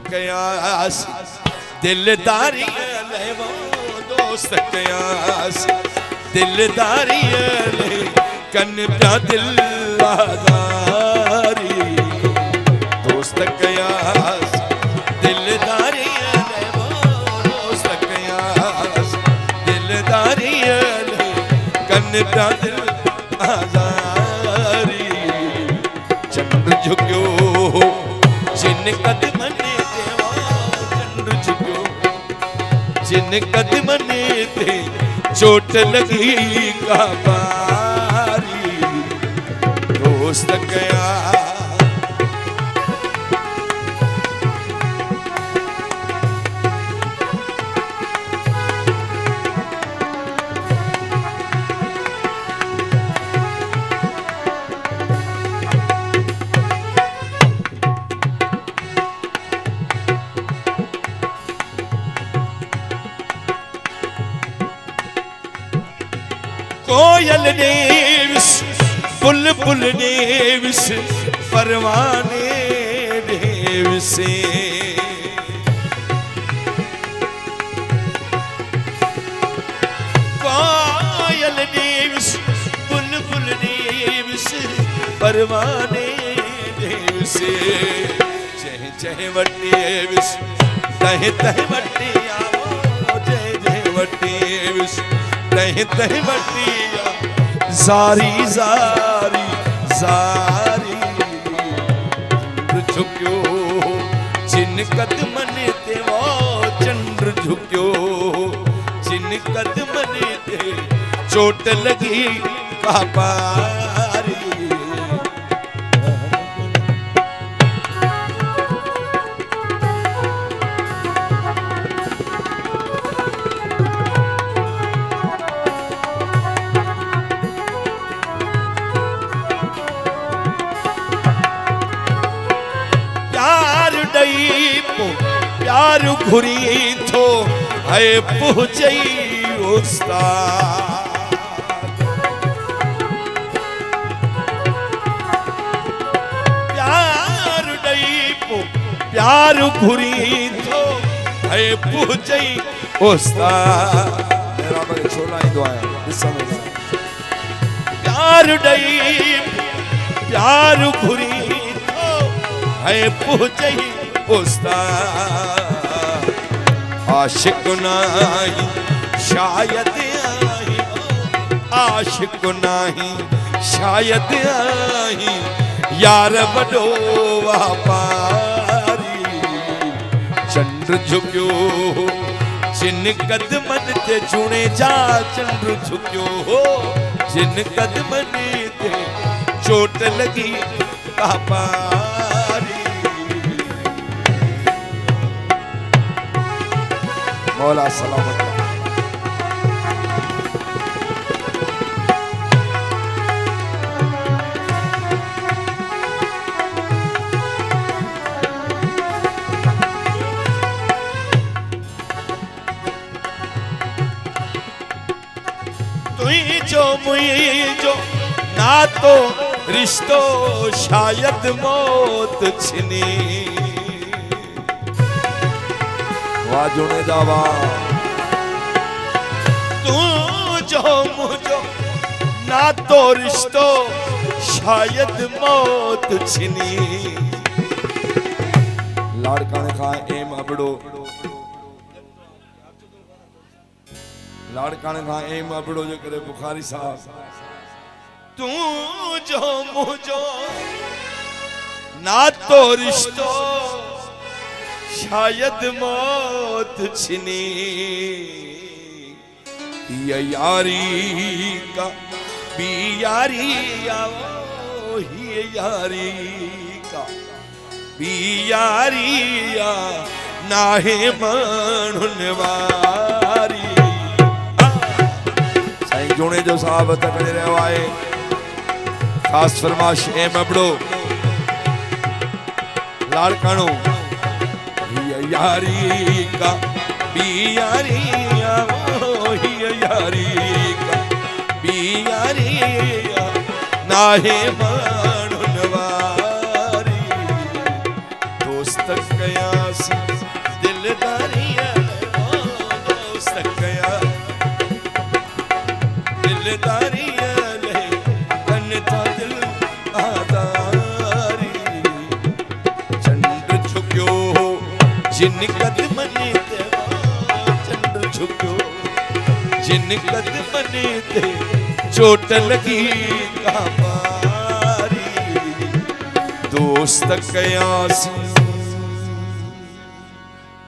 कयास दिलदारी ले वो दोस्त कयास दिलदारी ले कन प्या दिल आजारी दोस्त कयास दिलदारी ले वो दोस्त कयास दिलदारी ले कन प्या दिल आजारी चंद्र झुक्यो जिन कदमन देवा चंद्र झुक्यो जिन कदमन दे चोट लगी का बारी दोस्त गया कोयल ने विस बुलबुल ने विस परवाने ने विसे कोयल ने विस बुलबुल ने विस परवाने ने विसे जय जय वट्टी विस तह तह वट्टी आओ जय जय वट्टी विस तह तह वट्टिया जारी जारी जारी झुक्यो जिन कदमन ते वो चंद्र झुक्यो जिन कदमन ते चोट लगी पापारी प्यार घुरी थो है पहुंचई उस्ताद प्यार दई पो प्यार घुरी थो है पहुंचई उस्ताद मेरा बगे छोला ही दुआया इस समय प्यार दई प्यार घुरी थो है पहुंचई उस्ताद आशिक नहीं शायद आई आशिक नहीं शायद आई यार बड़ो वापारी चंद्र झुक्यो जिन कदमन ते चुने जा चंद्र झुक्यो जिन कदमन ते चोट लगी पापारी मौला सलामत तुई जो मुई जो ना तो रिश्तो शायद मौत छिनी वाजुने जावा तू जो मुझो ना तो रिश्तो शायद मौत छिनी लाड़का ने कहा एम अबड़ो लाड़का ने कहा एम अबड़ो जो करे बुखारी साहब तू जो मुझो ना तो रिश्तो शायद मौत छिनी ये यारी का भी यारी आओ ये यारी का भी यारी आ नाहे मनवारी साईं जोने जो साहब तकड़े रहो आए खास फरमाश ए मबड़ो लाड़कानो यारी का भी यारी आओ यारी का भी यारी नाहे मनवारी दोस्त कयास यारी ले कन था दिल आदारी चंड झुक्यो जिन कदमने ते चंड झुक्यो जिन कदमने ते चोट लगी का मारी दोस्त कयासी